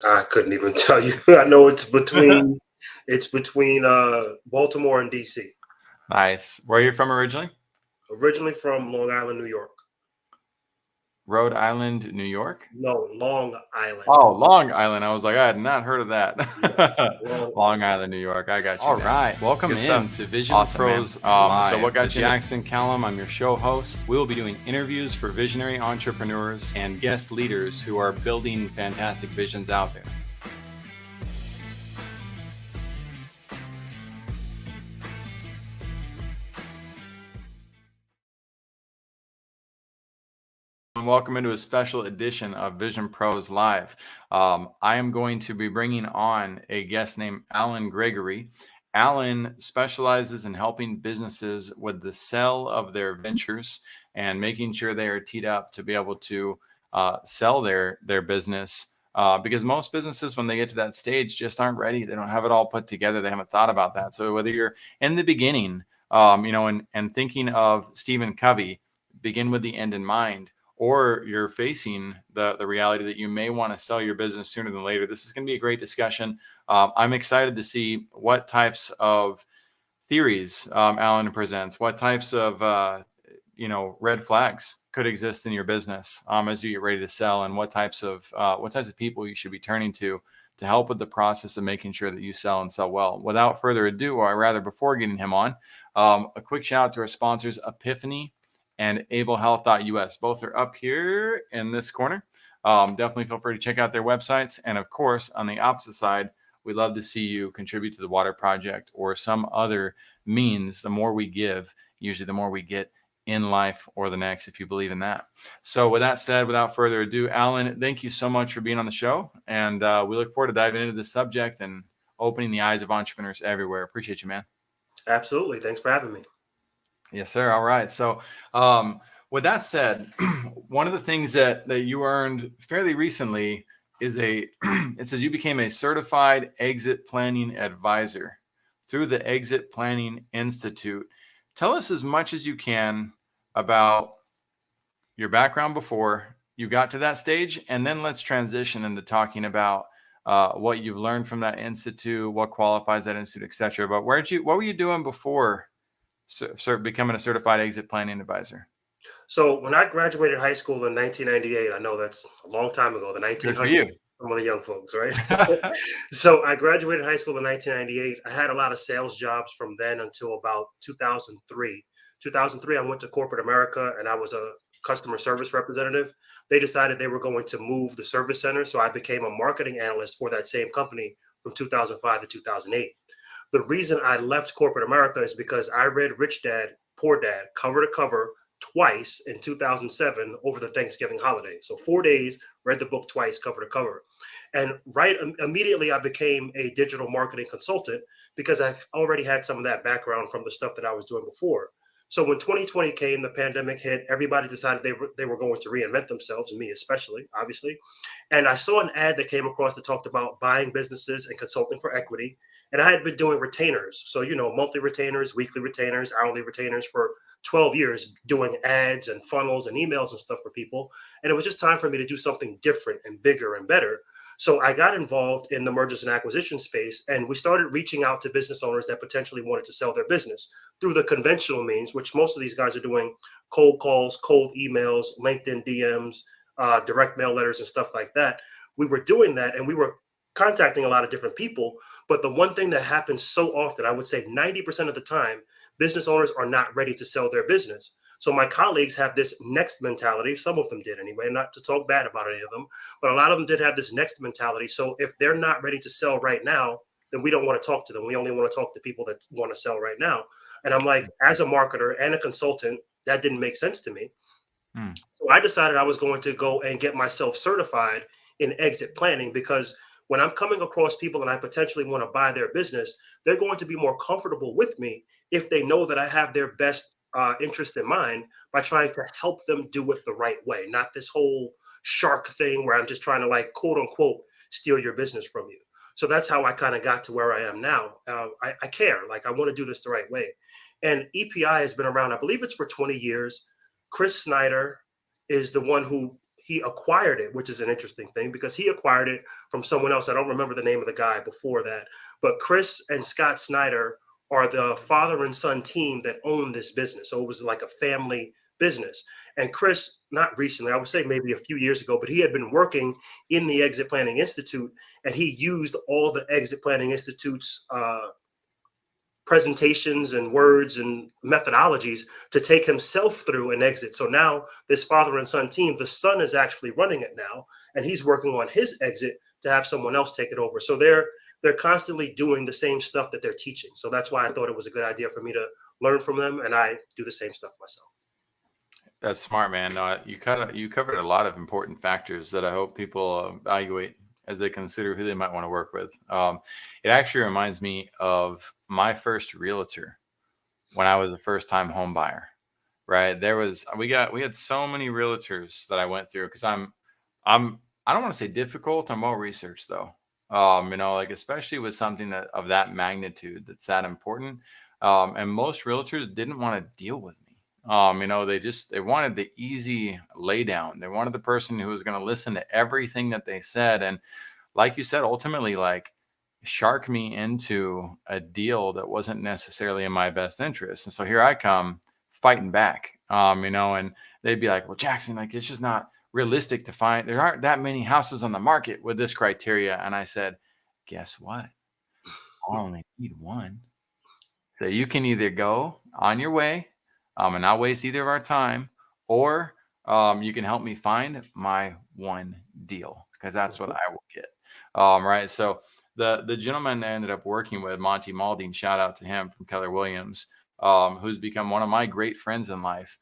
I couldn't even tell you. I know it's between Baltimore and DC. Nice. Where are you from originally? Originally from Long Island, New York. Rhode Island, New York? No, Long Island. Oh, Long Island. I was like, I had not heard of Yeah, that. Long Long Island. Island, New York. I got you, All man. right, welcome Good in stuff. to Vision Awesome, man. Pros So Live. what got with you? Jackson Callum? I'm your show host. We will be doing interviews for visionary entrepreneurs and guest leaders who are building fantastic visions out there. And welcome into a special edition of Vision Pros Live. I am going to be bringing on a guest named Alan Gregory. Alan specializes in helping businesses with the sale of their ventures and making sure they are teed up to be able to sell their business. Because most businesses, when they get to that stage, just aren't ready. They don't have it all put together. They haven't thought about that. So whether you're in the beginning, and thinking of Stephen Covey, begin with the end in mind, or you're facing the reality that you may want to sell your business sooner than later, this is going to be a great discussion. I'm excited to see what types of theories Alan presents, what types of red flags could exist in your business as you get ready to sell, and what types of people you should be turning to help with the process of making sure that you sell and sell well. Without further ado, or rather before getting him on, a quick shout out to our sponsors, Epiphany and ablehealth.us. Both are up here in this corner. Definitely feel free to check out their websites. And of course, on the opposite side, we'd love to see you contribute to the Water Project or some other means. The more we give, usually the more we get in life or the next, if you believe in that. So with that said, without further ado, Alan, thank you so much for being on the show. And we look forward to diving into this subject and opening the eyes of entrepreneurs everywhere. Appreciate you, man. Absolutely. Thanks for having me. Yes, sir. All right. So, with that said, one of the things that you earned fairly recently is it says you became a certified exit planning advisor through the Exit Planning Institute. Tell us as much as you can about your background before you got to that stage, and then let's transition into talking about what you've learned from that institute, what qualifies that institute, etc. But what were you doing before becoming a certified exit planning advisor? So when I graduated high school in 1998, I know that's a long time ago, the Good for 1900s, you. some of the young folks, right? So I graduated high school in 1998. I had a lot of sales jobs from then until about 2003. 2003, I went to corporate America and I was a customer service representative. They decided they were going to move the service center. So I became a marketing analyst for that same company from 2005 to 2008. The reason I left corporate America is because I read Rich Dad, Poor Dad cover to cover twice in 2007 over the Thanksgiving holiday. So 4 days, read the book twice, cover to cover. And immediately I became a digital marketing consultant because I already had some of that background from the stuff that I was doing before. So when 2020 came, the pandemic hit, everybody decided they were going to reinvent themselves, me especially, obviously. And I saw an ad that came across that talked about buying businesses and consulting for equity. And I had been doing retainers. So, monthly retainers, weekly retainers, hourly retainers for 12 years, doing ads and funnels and emails and stuff for people. And it was just time for me to do something different and bigger and better. So I got involved in the mergers and acquisition space, and we started reaching out to business owners that potentially wanted to sell their business through the conventional means, which most of these guys are doing: cold calls, cold emails, LinkedIn DMs, direct mail letters, and stuff like that. We were doing that, and we were contacting a lot of different people. But the one thing that happens so often, I would say 90% of the time, business owners are not ready to sell their business. So my colleagues have this next mentality. Some of them did anyway, not to talk bad about any of them, but a lot of them did have this next mentality. So if they're not ready to sell right now, then we don't want to talk to them. We only want to talk to people that want to sell right now. And I'm like, as a marketer and a consultant, that didn't make sense to me. So I decided I was going to go and get myself certified in exit planning, because when I'm coming across people and I potentially want to buy their business, they're going to be more comfortable with me if they know that I have their best interest in mind by trying to help them do it the right way, not this whole shark thing where I'm just trying to, like, quote unquote, steal your business from you. So that's how I kind of got to where I am now. I care, like, I want to do this the right way. And EPI has been around, I believe it's for 20 years. Chris Snyder is the one who he acquired it, which is an interesting thing because he acquired it from someone else. I don't remember the name of the guy before that, but Chris and Scott Snyder are the father and son team that owned this business. So it was like a family business. And Chris, not recently, I would say maybe a few years ago, but he had been working in the Exit Planning Institute, and he used all the Exit Planning Institute's presentations and words and methodologies to take himself through an exit. So now this father and son team, the son is actually running it now, and he's working on his exit to have someone else take it over. So they're constantly doing the same stuff that they're teaching. So that's why I thought it was a good idea for me to learn from them, and I do the same stuff myself. That's smart, man. No, you covered a lot of important factors that I hope people evaluate as they consider who they might want to work with. It actually reminds me of my first realtor when I was a first time home buyer. Right, we had so many realtors that I went through because I don't want to say difficult. I'm well researched though. Like especially with something that of that magnitude that's that important. And most realtors didn't want to deal with me. They wanted the easy lay down. They wanted the person who was going to listen to everything that they said. And like you said, ultimately, like shark me into a deal that wasn't necessarily in my best interest. And so here I come fighting back, and they'd be like, well, Jackson, like, it's just not realistic to find, there aren't that many houses on the market with this criteria. And I said, guess what? I only need one. So you can either go on your way, and not waste either of our time, or you can help me find my one deal, because that's what I will get. Right. So the gentleman I ended up working with, Monty Malding, shout out to him from Keller Williams, who's become one of my great friends in life.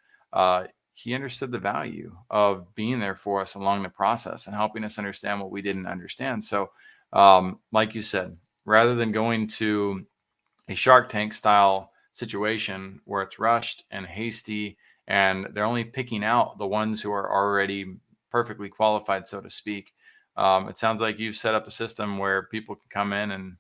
He understood the value of being there for us along the process and helping us understand what we didn't understand. So, like you said, rather than going to a Shark Tank style situation where it's rushed and hasty and they're only picking out the ones who are already perfectly qualified, so to speak. It sounds like you've set up a system where people can come in and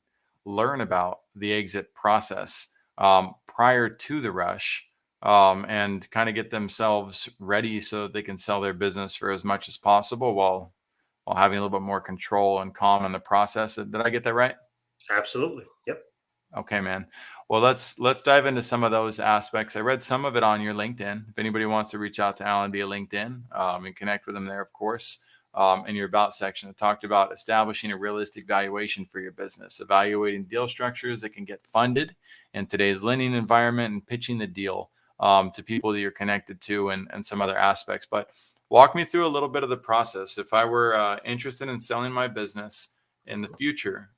learn about the exit process prior to the rush, and kind of get themselves ready so that they can sell their business for as much as possible while having a little bit more control and calm in the process. Did I get that right? Absolutely. Yep. Okay, man. Well, let's dive into some of those aspects. I read some of it on your LinkedIn. If anybody wants to reach out to Alan via LinkedIn, and connect with him there, of course, in your about section, it talked about establishing a realistic valuation for your business, evaluating deal structures that can get funded in today's lending environment, and pitching the deal to people that you're connected to, and some other aspects. But walk me through a little bit of the process. If I were interested in selling my business in the future,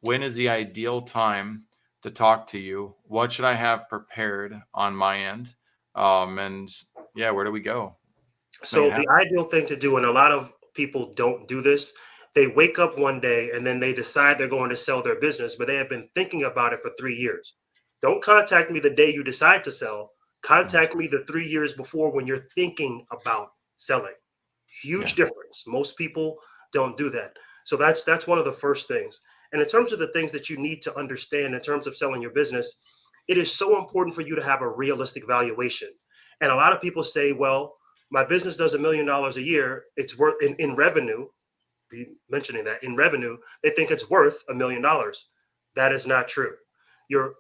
when is the ideal time to talk to you? What should I have prepared on my end? And yeah, where do we go? So the ideal thing to do, and a lot of people don't do this, they wake up one day and then they decide they're going to sell their business, but they have been thinking about it for 3 years. Don't contact me the day you decide to sell. Contact me the 3 years before when you're thinking about selling. Huge difference. Most people don't do that. So that's one of the first things. And in terms of the things that you need to understand in terms of selling your business, it is so important for you to have a realistic valuation. And a lot of people say, well, my business does $1 million a year. It's worth in revenue, be mentioning that in revenue, they think it's worth $1 million. That is not true. Your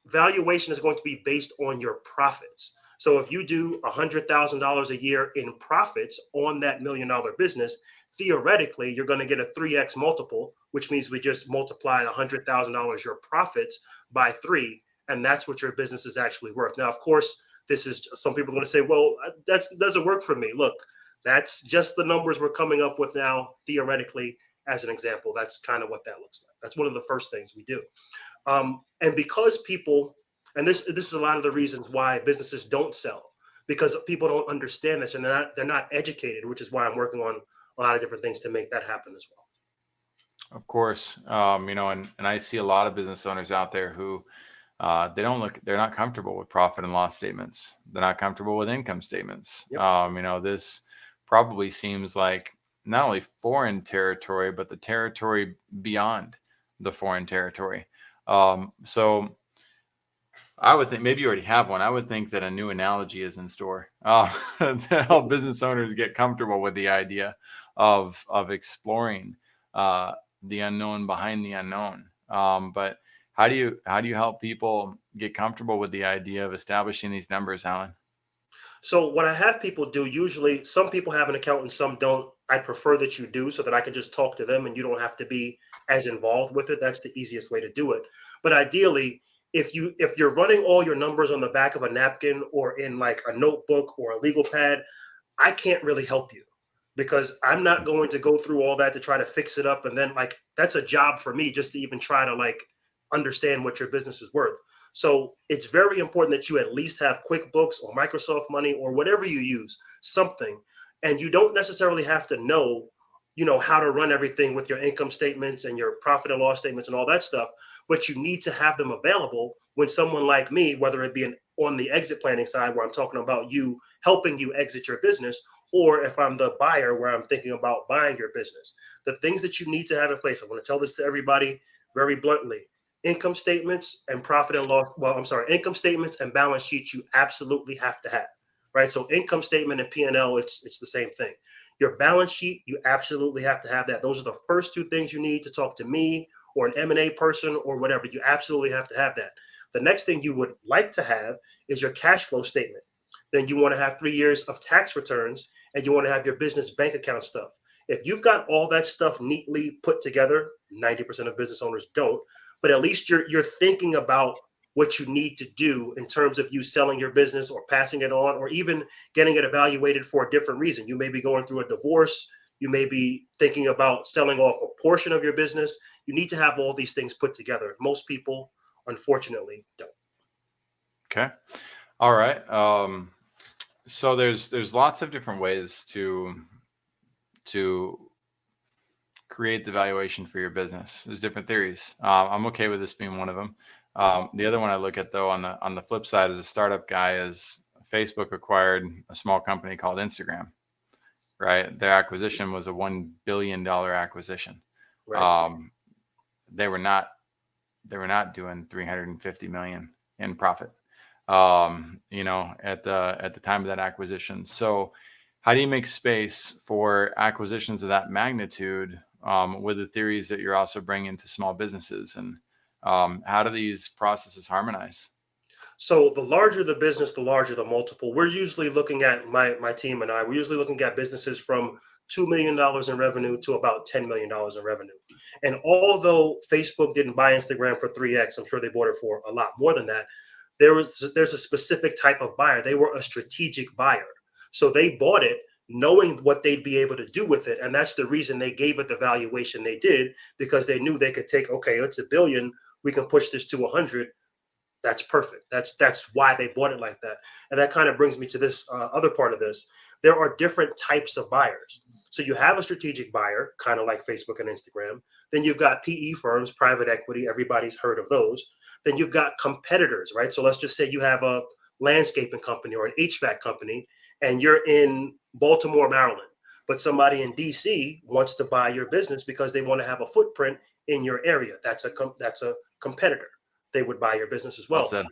valuation is going to be based on your profits. So if you do $100,000 a year in profits on that $1 million business, theoretically, you're going to get a 3x multiple, which means we just multiply $100,000 your profits by 3, and that's what your business is actually worth. Now, of course, this is, some people are going to say, well, that doesn't work for me. Look, that's just the numbers we're coming up with now, theoretically, as an example. That's kind of what that looks like. That's one of the first things we do. And because people, and this is a lot of the reasons why businesses don't sell, because people don't understand this and they're not educated, which is why I'm working on a lot of different things to make that happen as well. Of course, and I see a lot of business owners out there who they're not comfortable with profit and loss statements. They're not comfortable with income statements. Yep. This probably seems like not only foreign territory, but the territory beyond the foreign territory. So I would think maybe you already have one. I would think that a new analogy is in store to help business owners get comfortable with the idea of exploring the unknown behind the unknown. But how do you help people get comfortable with the idea of establishing these numbers, Alan? So what I have people do, usually some people have an accountant, some don't. I prefer that you do so that I can just talk to them and you don't have to be as involved with it. That's the easiest way to do it. But ideally, if you're running all your numbers on the back of a napkin or in like a notebook or a legal pad, I can't really help you because I'm not going to go through all that to try to fix it up. And then like that's a job for me just to even try to like understand what your business is worth. So it's very important that you at least have QuickBooks or Microsoft Money or whatever you use, something. And you don't necessarily have to know, how to run everything with your income statements and your profit and loss statements and all that stuff, but you need to have them available when someone like me, whether it be on the exit planning side where I'm talking about you helping you exit your business, or if I'm the buyer where I'm thinking about buying your business. The things that you need to have in place, I want to tell this to everybody very bluntly. Income statements and profit and loss. Well, I'm sorry, income statements and balance sheets you absolutely have to have, right? So income statement and P&L, it's the same thing. Your balance sheet, you absolutely have to have that. Those are the first two things you need to talk to me or an M&A person or whatever. You absolutely have to have that. The next thing you would like to have is your cash flow statement. Then you want to have 3 years of tax returns and you want to have your business bank account stuff. If you've got all that stuff neatly put together, 90% of business owners don't, but at least you're thinking about what you need to do in terms of you selling your business or passing it on or even getting it evaluated for a different reason. You may be going through a divorce. You may be thinking about selling off a portion of your business. You need to have all these things put together. Most people, unfortunately, don't. Okay. All right. So there's lots of different ways to create the valuation for your business. There's different theories. I'm okay with this being one of them. The other one I look at though on the flip side as a startup guy is Facebook acquired a small company called Instagram, right? Their acquisition was a $1 billion acquisition. Right. They were not doing 350 million in profit, at the time of that acquisition. So how do you make space for acquisitions of that magnitude with the theories that you're also bringing to small businesses? And how do these processes harmonize? So the larger the business, the larger the multiple. We're usually looking at my team and I. We're usually looking at businesses from $2 million in revenue to about $10 million in revenue. And although Facebook didn't buy Instagram for 3x, I'm sure they bought it for a lot more than that. There's a specific type of buyer. They were a strategic buyer, so they bought it knowing what they'd be able to do with it, and that's the reason they gave it the valuation they did because they knew they could take. Okay, it's $1 billion. We can push this to 100. That's perfect. That's why they bought it like that. And that kind of brings me to this other part of this. There are different types of buyers. So you have a strategic buyer, kind of like Facebook and Instagram. Then you've got PE firms, private equity. Everybody's heard of those. Then you've got competitors, right? So let's just say you have a landscaping company or an HVAC company, and you're in Baltimore, Maryland, but somebody in DC wants to buy your business because they want to have a footprint in your area. That's a competitor. They would buy your business as Well well. said.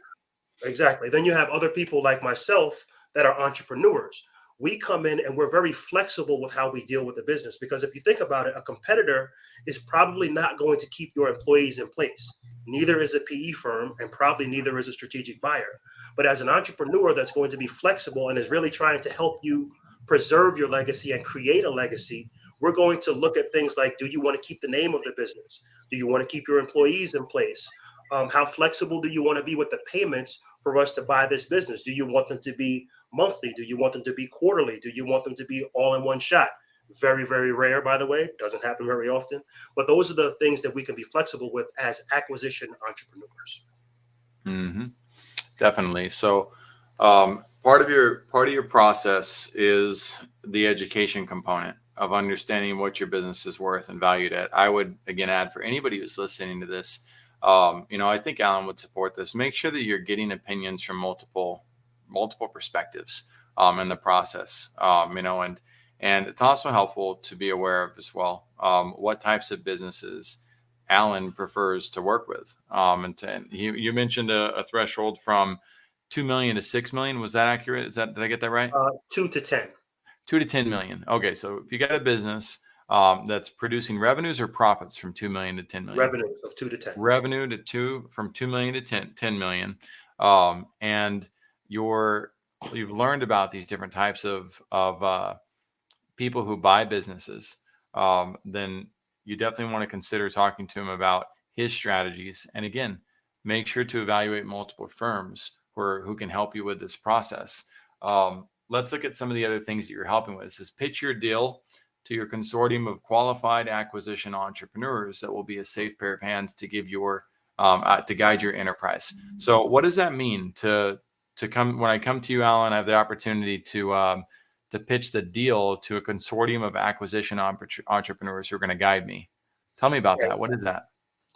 Exactly. Then you have other people like myself that are entrepreneurs. We come in and we're very flexible with how we deal with the business because if you think about it, a competitor is probably not going to keep your employees in place. Neither is a PE firm, and probably neither is a strategic buyer. But as an entrepreneur that's going to be flexible and is really trying to help you preserve your legacy and create a legacy, we're going to look at things like, do you want to keep the name of the business? Do you want to keep your employees in place? How flexible do you want to be with the payments for us to buy this business? Do you want them to be monthly? Do you want them to be quarterly? Do you want them to be all in one shot? Very, very rare, by the way. Doesn't happen very often. But those are the things that we can be flexible with as acquisition entrepreneurs. Mm-hmm. Definitely. So part of your process is the education component of understanding what your business is worth and valued at. I would again add for anybody who's listening to this, I think Alan would support this. Make sure that you're getting opinions from multiple perspectives in the process. And it's also helpful to be aware of as well what types of businesses Alan prefers to work with. You mentioned a threshold from 2 million to 6 million. Was that accurate? Did I get that right? 2 to 10. 2 to 10 million. Okay. So if you got a business that's producing revenues or profits from 2 million to 10 million, Revenues of 2 to 10. revenue from 2 million to 10 million. And you've learned about these different types of people who buy businesses, then you definitely want to consider talking to him about his strategies. And again, make sure to evaluate multiple firms who can help you with this process. Let's look at some of the other things that you're helping with. It says pitch your deal to your consortium of qualified acquisition entrepreneurs that will be a safe pair of hands to give to guide your enterprise. So what does that mean to come when I come to you, Alan? I have the opportunity to pitch the deal to a consortium of acquisition entrepreneurs who are going to guide me. Tell me about that. What is that?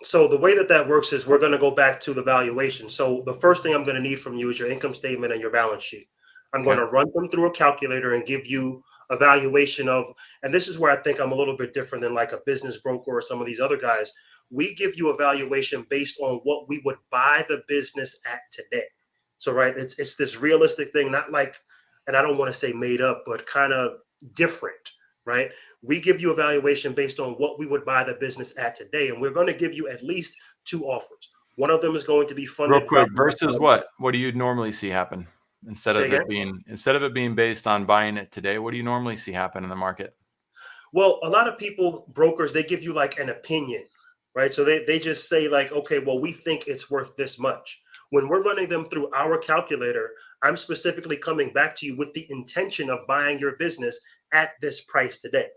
So the way that works is we're going to go back to the valuation. So the first thing I'm going to need from you is your income statement and your balance sheet. I'm going to run them through a calculator and give you a valuation of, and this is where I think I'm a little bit different than like a business broker or some of these other guys. We give you a valuation based on what we would buy the business at today. So, right, it's this realistic thing, not like, and I don't want to say made up, but kind of different, right? We give you a valuation based on what we would buy the business at today. And we're going to give you at least 2 offers. One of them is going to be funded. Real quick, versus what? What do you normally see happen? Instead of it being based on buying it today, what do you normally see happen in the market? Well, a lot of people, brokers, they give you like an opinion, right? So they just say like, okay, well, we think it's worth this much. When we're running them through our calculator, I'm specifically coming back to you with the intention of buying your business at this price today.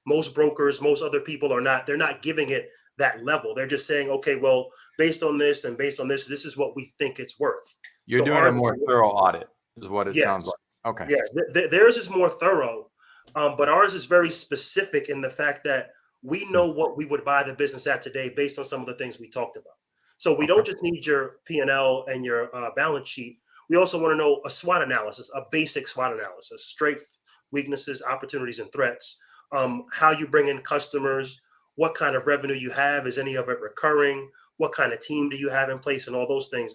Most brokers, most other people they're not giving it that level. They're just saying, okay, well, based on this and based on this is what we think it's worth. You're doing a more thorough audit is what it sounds like. Okay. Yeah, theirs is more thorough, but ours is very specific in the fact that we know what we would buy the business at today based on some of the things we talked about. So we don't just need your P&L and your balance sheet. We also want to know a SWOT analysis, a basic SWOT analysis, strengths, weaknesses, opportunities, and threats. How you bring in customers, what kind of revenue you have, is any of it recurring? What kind of team do you have in place, and all those things.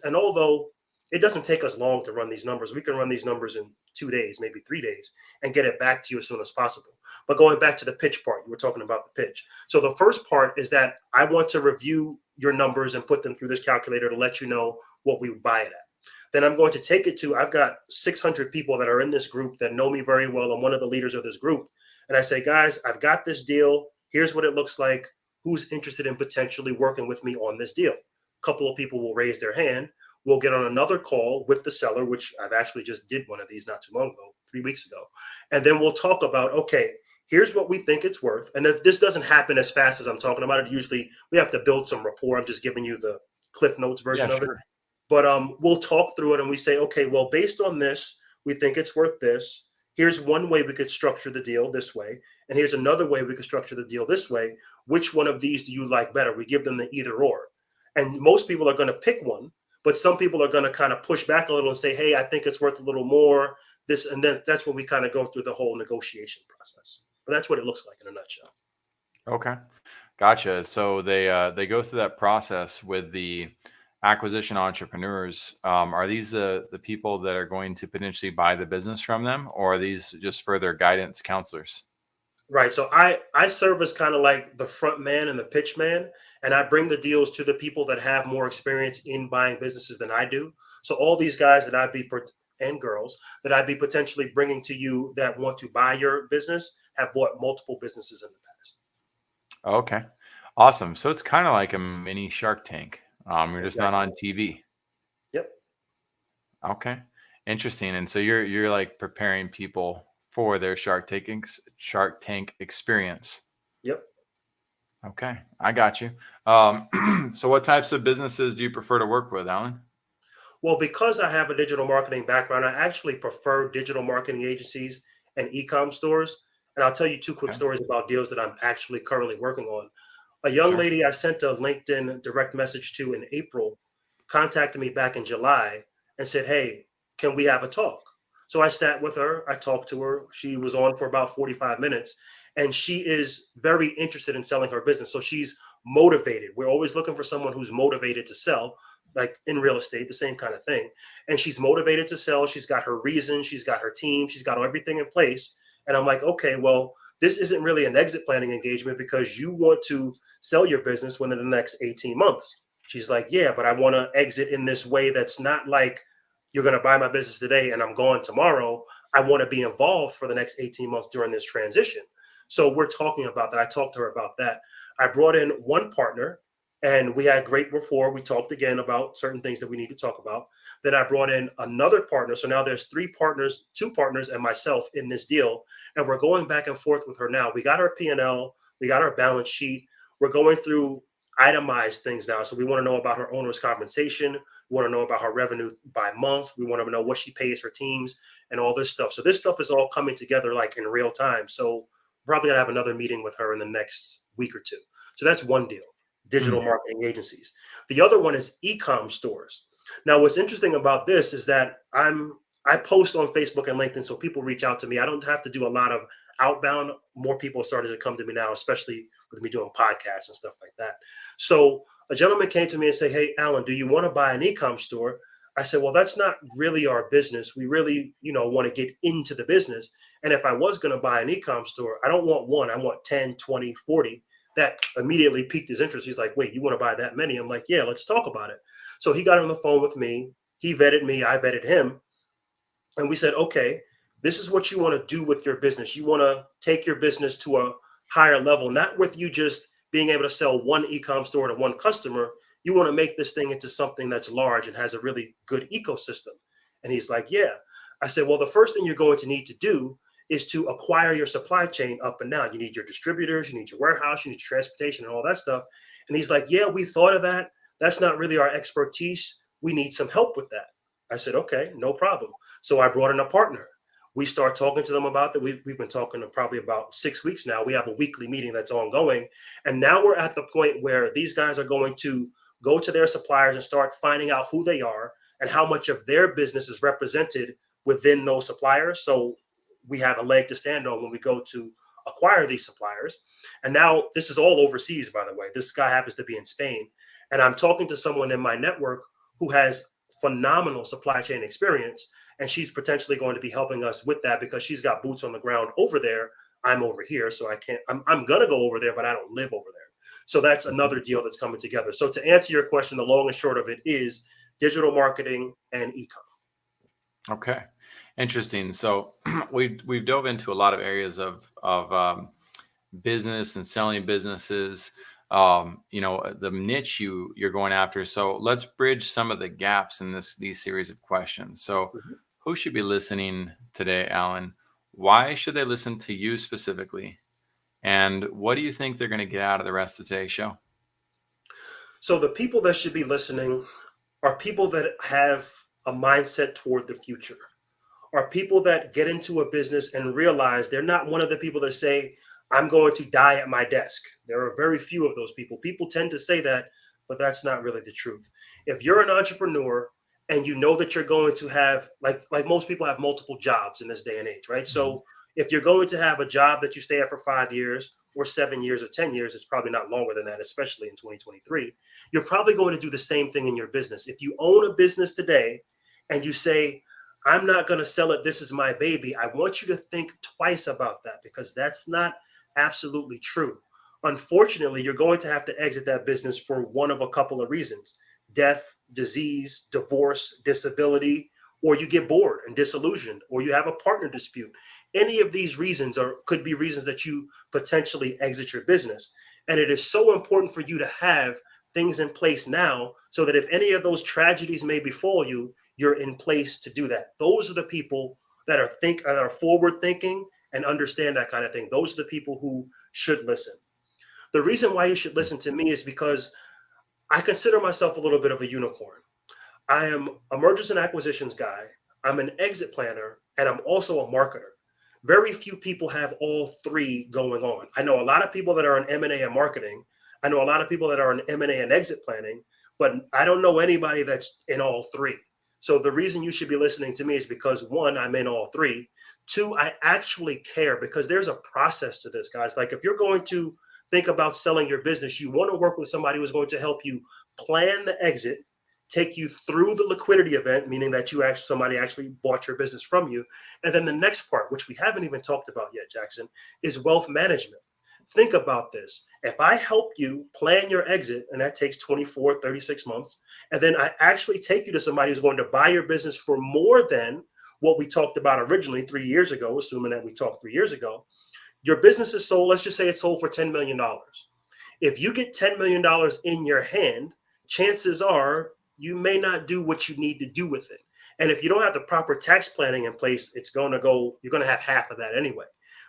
And although it doesn't take us long to run these numbers, we can run these numbers in 2 days, maybe 3 days, and get it back to you as soon as possible. But going back to the pitch part, you were talking about the pitch. So the first part is that I want to review your numbers and put them through this calculator to let you know what we would buy it at. Then I'm going to take it to, I've got 600 people that are in this group that know me very well. I'm one of the leaders of this group. And I say, guys, I've got this deal. Here's what it looks like. Who's interested in potentially working with me on this deal? A couple of people will raise their hand. We'll get on another call with the seller, which I've actually just did one of these not too long ago, 3 weeks ago. And then we'll talk about, okay, here's what we think it's worth. And if this doesn't happen as fast as I'm talking about it, usually we have to build some rapport. I'm just giving you the Cliff Notes version of it. But we'll talk through it and we say, okay, well, based on this, we think it's worth this. Here's one way we could structure the deal this way. And here's another way we could structure the deal this way. Which one of these do you like better? We give them the either or. And most people are going to pick one, but some people are going to kind of push back a little and say, hey, I think it's worth a little more. This, and then that's when we kind of go through the whole negotiation process. But that's what it looks like in a nutshell. Okay. Gotcha. So they go through that process with the acquisition entrepreneurs. Are these the people that are going to potentially buy the business from them, or are these just further guidance counselors? Right. So I serve as kind of like the front man and the pitch man, and I bring the deals to the people that have more experience in buying businesses than I do. So all these guys and girls that I'd be potentially bringing to you that want to buy your business have bought multiple businesses in the past. Okay. Awesome. So it's kind of like a mini Shark Tank. You're just not on TV. Yep. Okay. Interesting. And so you're like preparing people for their Shark Tank experience. Yep. Okay. I got you. So what types of businesses do you prefer to work with, Alan? Well, because I have a digital marketing background, I actually prefer digital marketing agencies and e-com stores. And I'll tell you 2 quick stories about deals that I'm actually currently working on. A young lady I sent a LinkedIn direct message to in April contacted me back in July and said, hey, can we have a talk? So I sat with her. I talked to her. She was on for about 45 minutes. and she is very interested in selling her business. So she's motivated. We're always looking for someone who's motivated to sell, like in real estate, the same kind of thing. And she's motivated to sell. She's got her reason. She's got her team. She's got everything in place. And I'm like, okay, well, this isn't really an exit planning engagement because you want to sell your business within the next 18 months. She's like, yeah, but I want to exit in this way that's not like you're going to buy my business today and I'm gone tomorrow. I want to be involved for the next 18 months during this transition. So we're talking about that. I talked to her about that. I brought in one partner and we had great rapport. We talked again about certain things that we need to talk about. Then I brought in another partner. So now there's 3 partners, 2 partners and myself in this deal. And we're going back and forth with her now. We got our P&L, we got our balance sheet. We're going through itemized things now. So we want to know about her owner's compensation. We want to know about her revenue by month. We want to know what she pays her teams and all this stuff. So this stuff is all coming together like in real time. So probably gonna have another meeting with her in the next week or 2. So that's one deal, digital marketing agencies. The other one is e-com stores. Now, what's interesting about this is that I post on Facebook and LinkedIn, so people reach out to me. I don't have to do a lot of outbound. More people started to come to me now, especially with me doing podcasts and stuff like that. So a gentleman came to me and said, hey, Alan, do you want to buy an e-com store? I said, well, that's not really our business. We really, want to get into the business. And if I was going to buy an e-com store, I don't want one. I want 10, 20, 40. That immediately piqued his interest. He's like, wait, you want to buy that many? I'm like, yeah, let's talk about it. So he got on the phone with me. He vetted me. I vetted him. And we said, okay, this is what you want to do with your business. You want to take your business to a higher level, not with you just being able to sell one e-com store to one customer. You want to make this thing into something that's large and has a really good ecosystem. And he's like, yeah. I said, well, the first thing you're going to need to do is to acquire your supply chain up and down. You need your distributors, you need your warehouse, you need your transportation and all that stuff. And he's like, yeah, we thought of that. That's not really our expertise. We need some help with that. I said, okay, no problem. So I brought in a partner. We start talking to them about that. We've been talking to probably about 6 weeks now. We have a weekly meeting that's ongoing. And now we're at the point where these guys are going to go to their suppliers and start finding out who they are and how much of their business is represented within those suppliers. So we have a leg to stand on when we go to acquire these suppliers. And now this is all overseas, by the way. This guy happens to be in Spain. And I'm talking to someone in my network who has phenomenal supply chain experience. And she's potentially going to be helping us with that because she's got boots on the ground over there. I'm over here. So I'm going to go over there, but I don't live over there. So that's another deal that's coming together. So to answer your question, the long and short of it is digital marketing and e-com. Okay. Interesting. So we've dove into a lot of areas of business and selling businesses, the niche you're going after. So let's bridge some of the gaps in these series of questions. So who should be listening today, Alan? Why should they listen to you specifically? And what do you think they're going to get out of the rest of today's show? So the people that should be listening are people that have a mindset toward the future, are people that get into a business and realize they're not one of the people that say, I'm going to die at my desk. There are very few of those people. People tend to say that, but that's not really the truth. If you're an entrepreneur and you know that you're going to have, like most people have multiple jobs in this day and age, right? So if you're going to have a job that you stay at for 5 years or 7 years or 10 years, it's probably not longer than that, especially in 2023. You're probably going to do the same thing in your business. If you own a business today and you say, I'm not going to sell it, this is my baby, I want you to think twice about that because that's not absolutely true. Unfortunately, you're going to have to exit that business for one of a couple of reasons: death, disease, divorce, disability, or you get bored and disillusioned, or you have a partner dispute. Any of these reasons could be reasons that you potentially exit your business. And it is so important for you to have things in place now so that if any of those tragedies may befall you, you're in place to do that. Those are the people that are forward thinking and understand that kind of thing. Those are the people who should listen. The reason why you should listen to me is because I consider myself a little bit of a unicorn. I am a mergers and acquisitions guy. I'm an exit planner, and I'm also a marketer. Very few people have all 3 going on. I know a lot of people that are in M&A and marketing. I know a lot of people that are in M&A and exit planning, but I don't know anybody that's in all 3. So the reason you should be listening to me is because one, I'm in all three. Two, I actually care because there's a process to this, guys. Like if you're going to think about selling your business, you want to work with somebody who's going to help you plan the exit, take you through the liquidity event, meaning that somebody actually bought your business from you. And then the next part, which we haven't even talked about yet, Jackson, is wealth management. Think about this. If I help you plan your exit, and that takes 24, 36 months, and then I actually take you to somebody who's going to buy your business for more than what we talked about originally 3 years ago, assuming that we talked 3 years ago, your business is sold. Let's just say it's sold for $10 million. If you get $10 million in your hand, chances are you may not do what you need to do with it. And if you don't have the proper tax planning in place, you're going to have half of that anyway.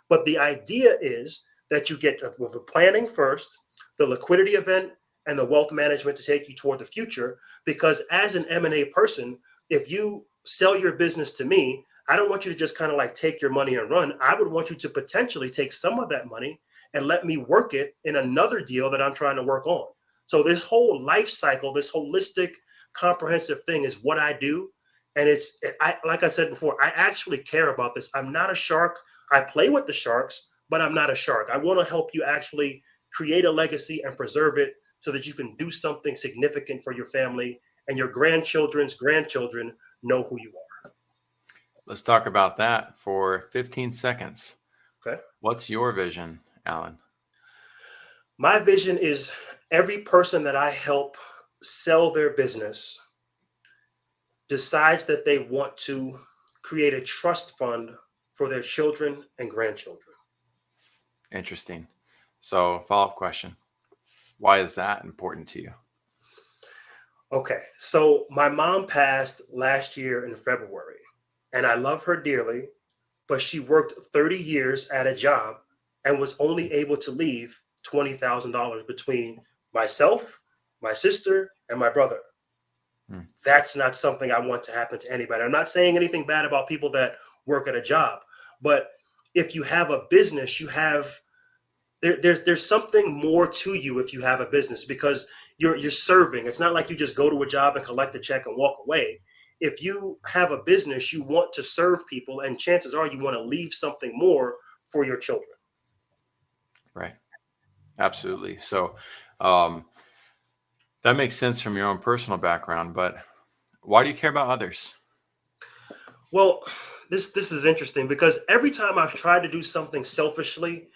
But the idea is that you get with the planning first, the liquidity event, and the wealth management to take you toward the future. Because as an M&A person, if you sell your business to me, I don't want you to just kind of like take your money and run. I would want you to potentially take some of that money and let me work it in another deal that I'm trying to work on. So this whole life cycle, this holistic, comprehensive thing is what I do. And like I said before, I actually care about this. I'm not a shark. I play with the sharks, but I'm not a shark. I want to help you actually create a legacy and preserve it so that you can do something significant for your family and your grandchildren's grandchildren know who you are. Let's talk about that for 15 seconds. Okay. What's your vision, Alan? My vision is every person that I help sell their business decides that they want to create a trust fund for their children and grandchildren. Interesting. So, follow-up question. Why is that important to you? Okay. So my mom passed last year in February, and I love her dearly, but she worked 30 years at a job and was only able to leave $20,000 between myself, my sister, and my brother. That's not something I want to happen to anybody. I'm not saying anything bad about people that work at a job, but if you have a business, there's something more to you if you have a business because you're serving. It's not like you just go to a job and collect a check and walk away. If you have a business, you want to serve people, and chances are you want to leave something more for your children. Right. Absolutely. So that makes sense from your own personal background, but why do you care about others? Well, this is interesting because every time I've tried to do something selfishly,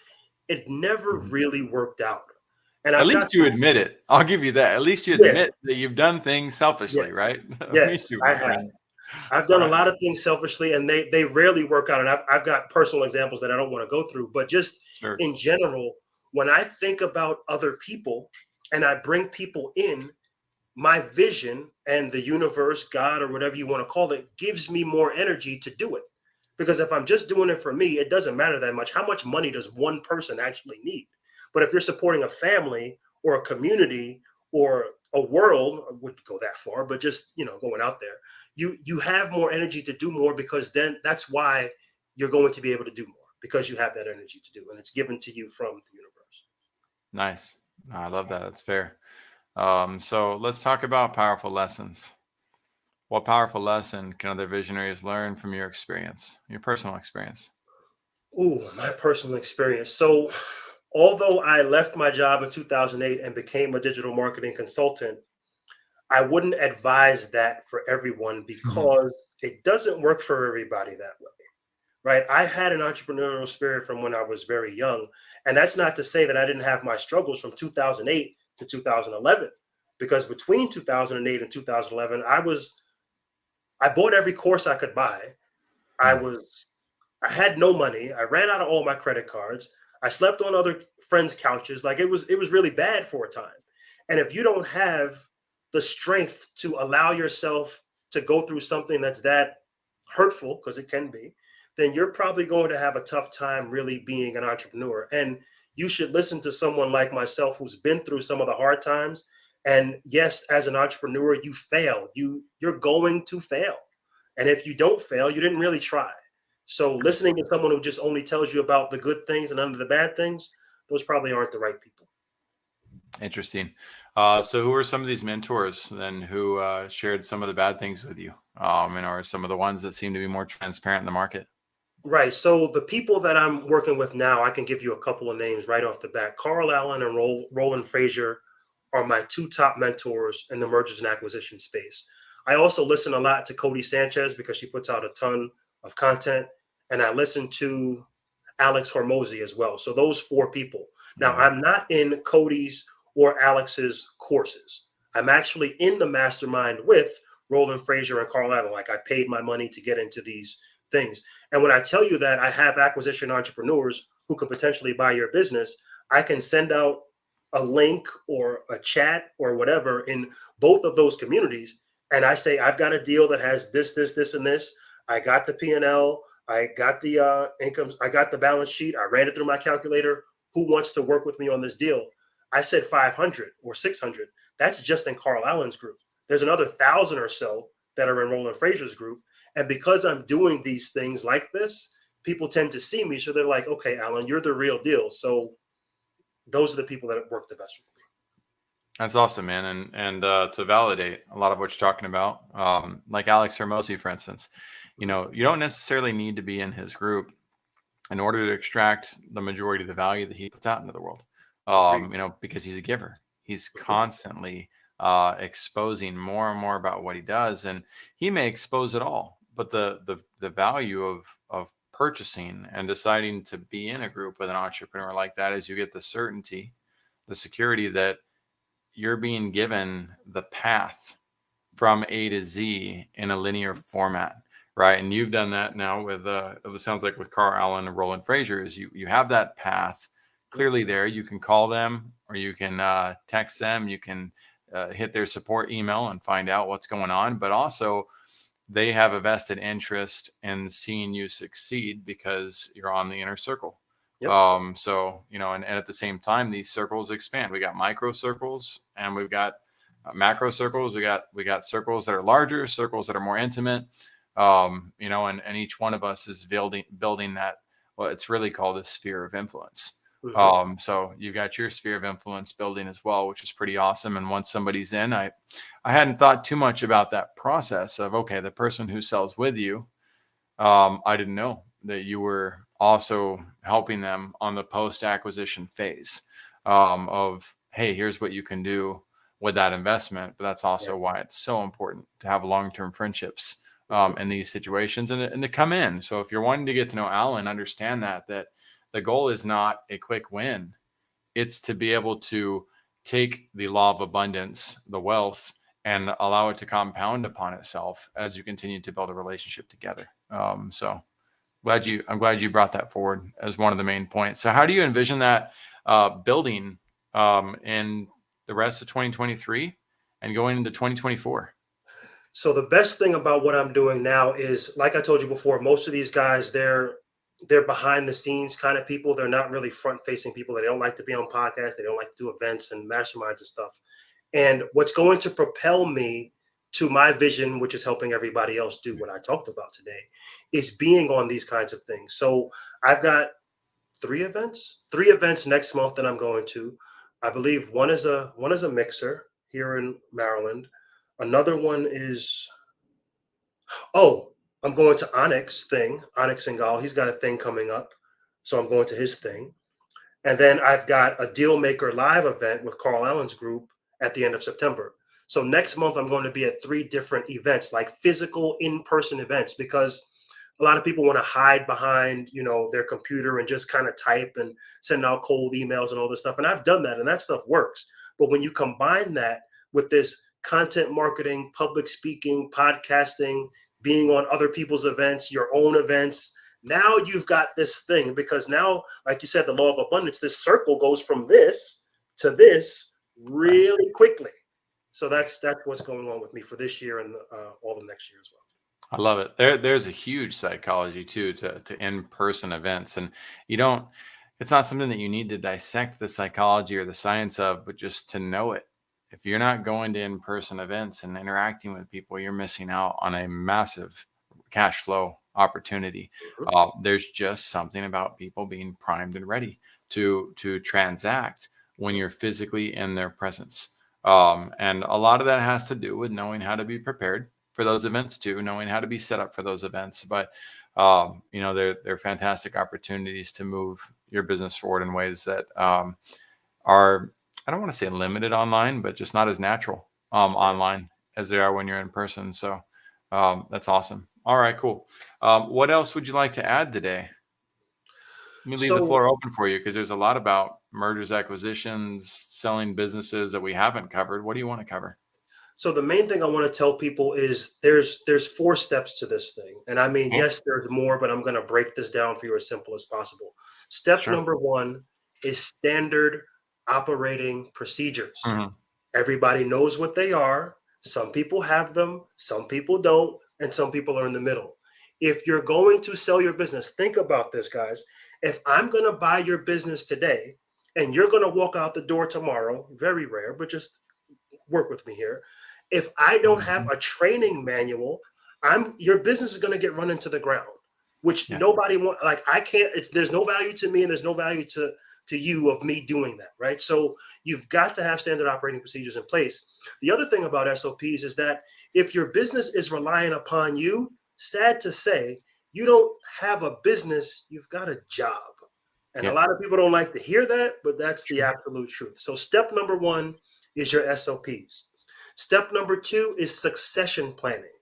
it never really worked out. And at least you admit it. I'll give you that. At least you admit that you've done things selfishly, right? Yes, I have. I've done a lot of things selfishly, and they rarely work out. And I've got personal examples that I don't want to go through, but just in general, when I think about other people and I bring people in, my vision and the universe, God, or whatever you want to call it, gives me more energy to do it. Because if I'm just doing it for me, it doesn't matter that much. How much money does one person actually need? But if you're supporting a family or a community or a world, I wouldn't go that far, but just, going out there, you have more energy to do more because then that's why you're going to be able to do more because you have that energy to do, and it's given to you from the universe. Nice. I love that. That's fair. So let's talk about powerful lessons. What powerful lesson can other visionaries learn from your experience, your personal experience? Ooh, my personal experience. So although I left my job in 2008 and became a digital marketing consultant, I wouldn't advise that for everyone because it doesn't work for everybody that way, right? I had an entrepreneurial spirit from when I was very young. And that's not to say that I didn't have my struggles from 2008 to 2011, because between 2008 and 2011, I bought every course I could buy. I had no money. I ran out of all my credit cards. I slept on other friends' couches. Like it was really bad for a time. And if you don't have the strength to allow yourself to go through something that's that hurtful, because it can be, then you're probably going to have a tough time really being an entrepreneur. And you should listen to someone like myself who's been through some of the hard times. And yes, as an entrepreneur, you fail. You're going to fail. And if you don't fail, you didn't really try. So listening to someone who just only tells you about the good things and none of the bad things, those probably aren't the right people. Interesting. So who are some of these mentors then who shared some of the bad things with you? Or some of the ones that seem to be more transparent in the market? Right. So the people that I'm working with now, I can give you a couple of names right off the bat. Carl Allen and Roland Frazier are my two top mentors in the mergers and acquisition space. I also listen a lot to Cody Sanchez because she puts out a ton of content, and I listen to Alex Hormozy as well. So those four people. Now, Yeah. I'm not in Cody's or Alex's courses. I'm actually in the mastermind with Roland Frazier and Carl Allen. Like I paid my money to get into these things. And when I tell you that I have acquisition entrepreneurs who could potentially buy your business, I can send out a link or a chat or whatever in both of those communities. And I say, I've got a deal that has this, and this. I got the P&L. I got the incomes. I got the balance sheet. I ran it through my calculator. Who wants to work with me on this deal? I said 500 or 600. That's just in Carl Allen's group. There's another 1,000 or so that are in Roland Frazier's group. And because I'm doing these things like this, people tend to see me. So they're like, okay, Alan, you're the real deal. So those are the people that work the best with me. That's awesome, man. And to validate a lot of what you're talking about, like Alex Hermosi, for instance, you don't necessarily need to be in his group in order to extract the majority of the value that he puts out into the world. Because he's a giver. He's constantly exposing more and more about what he does, and he may expose it all, but the value of purchasing and deciding to be in a group with an entrepreneur like that is you get the certainty, the security that you're being given the path from A to Z in a linear format, right? And you've done that now with it sounds like with Carl Allen and Roland Frazier. Is you have that path clearly there. You can call them or you can text them. You can hit their support email and find out what's going on. But also, they have a vested interest in seeing you succeed because you're on the inner circle. Yep. And at the same time, these circles expand. We got micro circles and we've got macro circles. We got circles that are larger, circles that are more intimate. And each one of us is building that. Well, it's really called a sphere of influence. Mm-hmm. So you've got your sphere of influence building as well, which is pretty awesome. And once somebody's in, I hadn't thought too much about that process of, okay, the person who sells with you, I didn't know that you were also helping them on the post-acquisition phase of, hey, here's what you can do with that investment. But that's also why it's so important to have long-term friendships in these situations and to come in. So if you're wanting to get to know Alan, understand that the goal is not a quick win. It's to be able to take the law of abundance, the wealth, and allow it to compound upon itself as you continue to build a relationship together. So I'm glad you brought that forward as one of the main points. So how do you envision that building in the rest of 2023 and going into 2024? So the best thing about what I'm doing now is, like I told you before, most of these guys, they're behind the scenes kind of people. They're not really front facing people. They don't like to be on podcasts. They don't like to do events and masterminds and stuff. And what's going to propel me to my vision, which is helping everybody else do what I talked about today, is being on these kinds of things. So I've got three events next month that I'm going to. I believe one is a mixer here in Maryland. Another one is, I'm going to Onyx Singal. He's got a thing coming up. So I'm going to his thing. And then I've got a Deal Maker Live event with Carl Allen's group at the end of September. So next month, I'm going to be at 3 different events, like physical in-person events, because a lot of people want to hide behind, their computer and just kind of type and send out cold emails and all this stuff. And I've done that and that stuff works. But when you combine that with this content marketing, public speaking, podcasting, being on other people's events, your own events, now you've got this thing, because now, like you said, the law of abundance, this circle goes from this to this really quickly. So that's what's going on with me for this year and all the next year as well. I love it. There's a huge psychology too to in-person events, and it's not something that you need to dissect the psychology or the science of, but just to know it. If you're not going to in-person events and interacting with people, you're missing out on a massive cash flow opportunity. There's just something about people being primed and ready to transact when you're physically in their presence. And a lot of that has to do with knowing how to be prepared for those events too, knowing how to be set up for those events. But they're fantastic opportunities to move your business forward in ways that are, I don't want to say limited online, but just not as natural online as they are when you're in person. So that's awesome. All right, cool. What else would you like to add today? Let me leave the So floor open for you because there's a lot about mergers, acquisitions, selling businesses that we haven't covered. What do you want to cover? So the main thing I want to tell people is there's 4 steps to this thing. And I mean, Yeah, yes, there's more, but I'm going to break this down for you as simple as possible. Step sure. number 1 is standard operating procedures. Mhm. Everybody knows what they are. Some people have them, some people don't, and some people are in the middle. If you're going to sell your business, think about this, guys. If I'm going to buy your business today and you're going to walk out the door tomorrow, very rare, but just work with me here. If I don't have Mhm. a training manual, your business is going to get run into the ground, which Yeah. nobody want. Like I can't. There's no value to me, and there's no value to you of me doing that, right? So you've got to have standard operating procedures in place. The other thing about SOPs is that if your business is relying upon you, sad to say, you don't have a business, you've got a job. And a Yep. lot of people don't like to hear that, but that's the Sure. absolute truth. So step number 1 is your SOPs. Step number 2 is succession planning.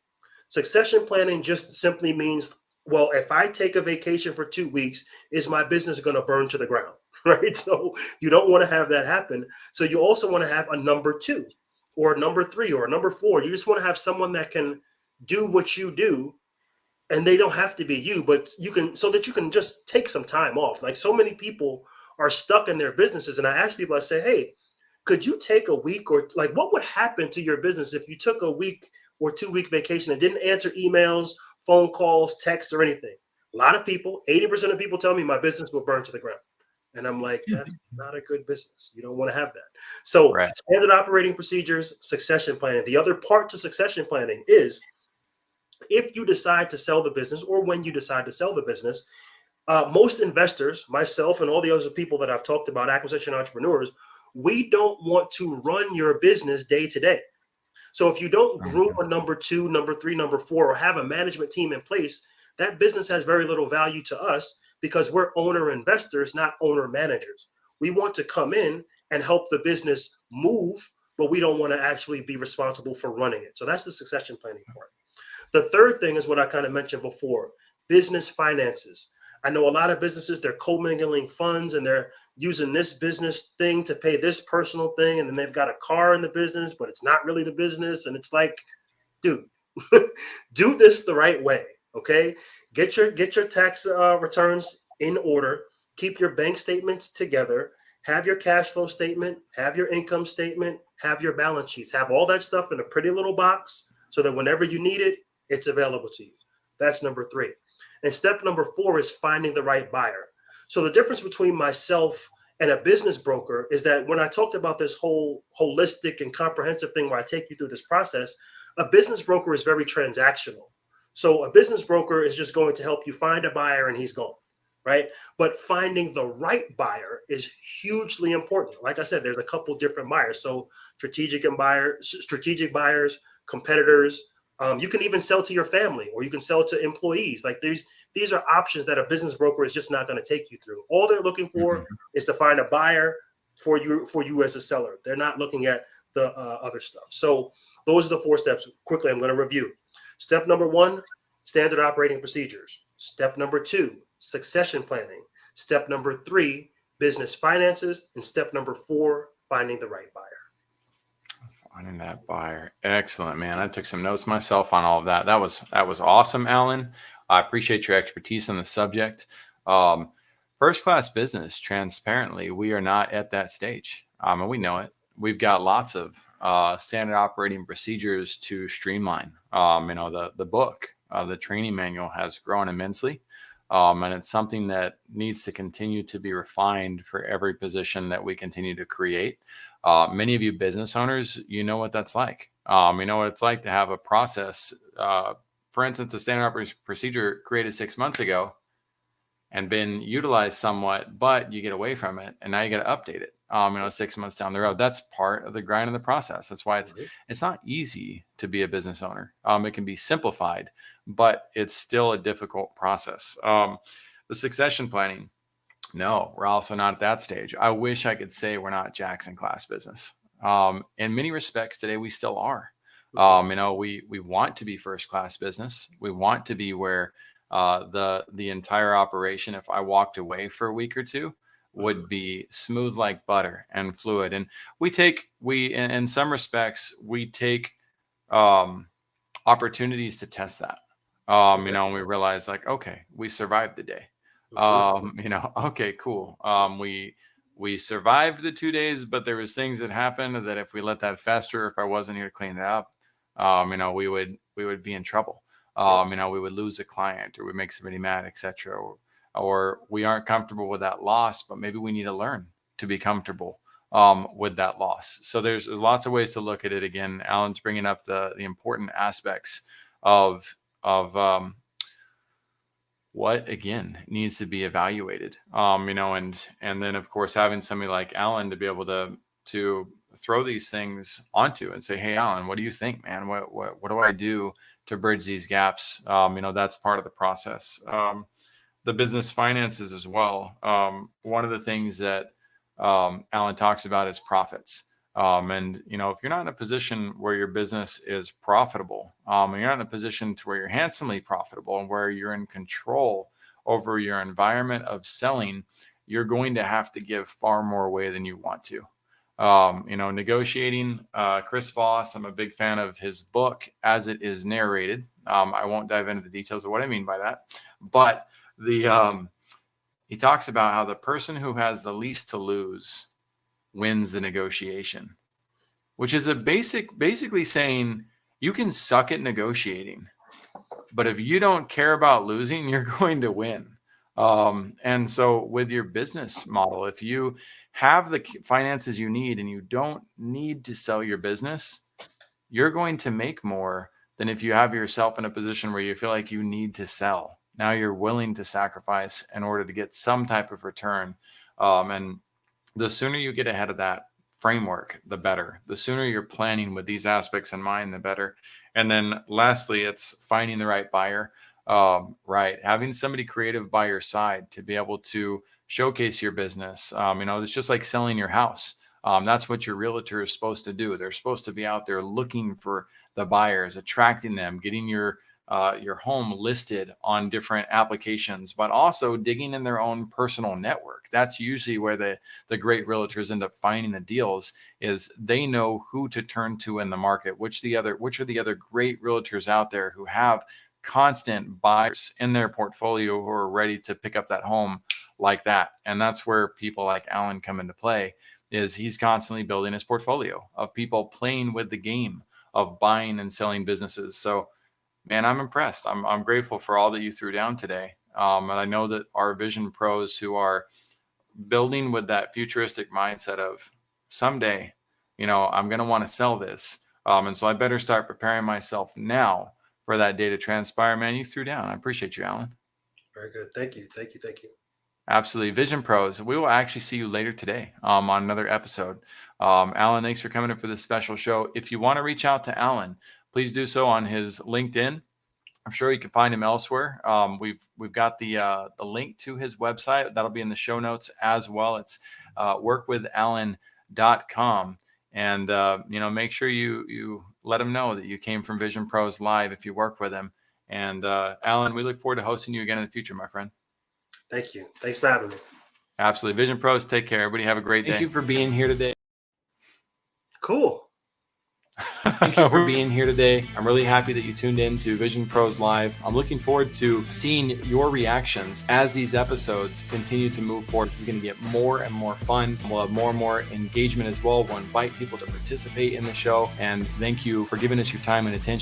Succession planning just simply means, well, if I take a vacation for 2 weeks, is my business going to burn to the ground? Right. So you don't want to have that happen. So you also want to have a number 2 or a number 3 or a number 4. You just want to have someone that can do what you do, and they don't have to be you, but you can, so that you can just take some time off. Like so many people are stuck in their businesses. And I ask people, I say, hey, could you take a week, or like what would happen to your business if you took a week or 2 week vacation and didn't answer emails, phone calls, texts, or anything? A lot of people, 80% of people tell me my business will burn to the ground. And I'm like, that's not a good business. You don't want to have that. So Right. standard operating procedures, succession planning. The other part to succession planning is if you decide to sell the business, or when you decide to sell the business, most investors, myself and all the other people that I've talked about, acquisition entrepreneurs, we don't want to run your business day to day. So if you don't groom Mhm. a number 2, number 3, number 4, or have a management team in place, that business has very little value to us because we're owner investors, not owner managers. We want to come in and help the business move, but we don't want to actually be responsible for running it. So that's the succession planning part. The third thing is what I kind of mentioned before, business finances. I know a lot of businesses, they're commingling funds and they're using this business thing to pay this personal thing. And then they've got a car in the business, but it's not really the business. And it's like, dude, do this the right way. Okay. Get your tax returns in order. Keep your bank statements together. Have your cash flow statement, have your income statement, have your balance sheets, have all that stuff in a pretty little box so that whenever you need it, it's available to you. That's number 3. And step number 4 is finding the right buyer. So the difference between myself and a business broker is that when I talked about this whole holistic and comprehensive thing where I take you through this process, a business broker is very transactional. So a business broker is just going to help you find a buyer and he's gone, right? But finding the right buyer is hugely important. Like I said, there's a couple different buyers. So strategic buyers, competitors. You can even sell to your family, or you can sell to employees. Like these are options that a business broker is just not going to take you through. All they're looking for Mhm. is to find a buyer for you as a seller. They're not looking at the other stuff. So those are the 4 steps. Quickly, I'm going to review. Step number 1, standard operating procedures. Step number 2, succession planning. Step number 3, business finances. And step number 4, finding the right buyer. Finding that buyer. Excellent, man. I took some notes myself on all of that. That was awesome, Alan. I appreciate your expertise on the subject. Um, First class business, transparently, we are not at that stage. And we know it. We've got lots of standard operating procedures to streamline. The book, the training manual has grown immensely. And it's something that needs to continue to be refined for every position that we continue to create. Many of you business owners, you know what that's like. You know what it's like to have a process. For instance, a standard operating procedure created 6 months ago and been utilized somewhat, but you get away from it and now you got to update it. 6 months down the road. That's part of the grind of the process. That's why it's not easy to be a business owner. It can be simplified, but it's still a difficult process. The succession planning, no, we're also not at that stage. I wish I could say we're not Jackson class business. In many respects today, we still are. We want to be first class business. We want to be where the entire operation, if I walked away for a week or two, would be smooth like butter and fluid. And in some respects, we take opportunities to test that. And we realize like, okay, we survived the day. Okay, cool. We survived the 2 days, but there was things that happened that if we let that fester, if I wasn't here to clean it up, we would be in trouble. We would lose a client or we make somebody mad, etc. Or we aren't comfortable with that loss, but maybe we need to learn to be comfortable with that loss. So there's lots of ways to look at it. Again, Alan's bringing up the important aspects of what again needs to be evaluated. And then of course having somebody like Alan to be able to throw these things onto and say, hey, Alan, what do you think, man? What do I do to bridge these gaps? That's part of the process. The business finances as well. One of the things that Alan talks about is profits. If you're not in a position where your business is profitable, and you're not in a position to where you're handsomely profitable and where you're in control over your environment of selling, you're going to have to give far more away than you want to. Negotiating, Chris Voss, I'm a big fan of his book as it is narrated. I won't dive into the details of what I mean by that, but he talks about how the person who has the least to lose wins the negotiation, which is basically saying you can suck at negotiating, but if you don't care about losing, you're going to win. And so with your business model, if you have the finances you need and you don't need to sell your business, you're going to make more than if you have yourself in a position where you feel like you need to sell. Now you're willing to sacrifice in order to get some type of return. And the sooner you get ahead of that framework, the better. The sooner you're planning with these aspects in mind, the better. And then lastly, it's finding the right buyer, right? Having somebody creative by your side to be able to showcase your business. It's just like selling your house. That's what your realtor is supposed to do. They're supposed to be out there looking for the buyers, attracting them, getting your home listed on different applications, but also digging in their own personal network. That's usually where the great realtors end up finding the deals, is they know who to turn to in the market, which are the other great realtors out there who have constant buyers in their portfolio who are ready to pick up that home like that. And that's where people like Alan come into play, is he's constantly building his portfolio of people playing with the game of buying and selling businesses. So man, I'm impressed. I'm grateful for all that you threw down today. And I know that our Vision Pros who are building with that futuristic mindset of someday, I'm going to want to sell this. And so I better start preparing myself now for that day to transpire. Man, you threw down. I appreciate you, Alan. Very good. Thank you. Thank you. Thank you. Absolutely. Vision Pros. We will actually see you later today on another episode. Alan, thanks for coming in for this special show. If you want to reach out to Alan, please do so on his LinkedIn. I'm sure you can find him elsewhere. We've got the link to his website. That'll be in the show notes as well. It's workwithalan.com. And, make sure you let him know that you came from Vision Pros Live if you work with him. And Alan, we look forward to hosting you again in the future, my friend. Thank you. Thanks for having me. Absolutely. Vision Pros, take care. Everybody have a great day. Thank you for being here today. Cool. Thank you for being here today. I'm really happy that you tuned in to Vision Pros Live. I'm looking forward to seeing your reactions as these episodes continue to move forward. This is going to get more and more fun. We'll have more and more engagement as well. We'll invite people to participate in the show. And thank you for giving us your time and attention.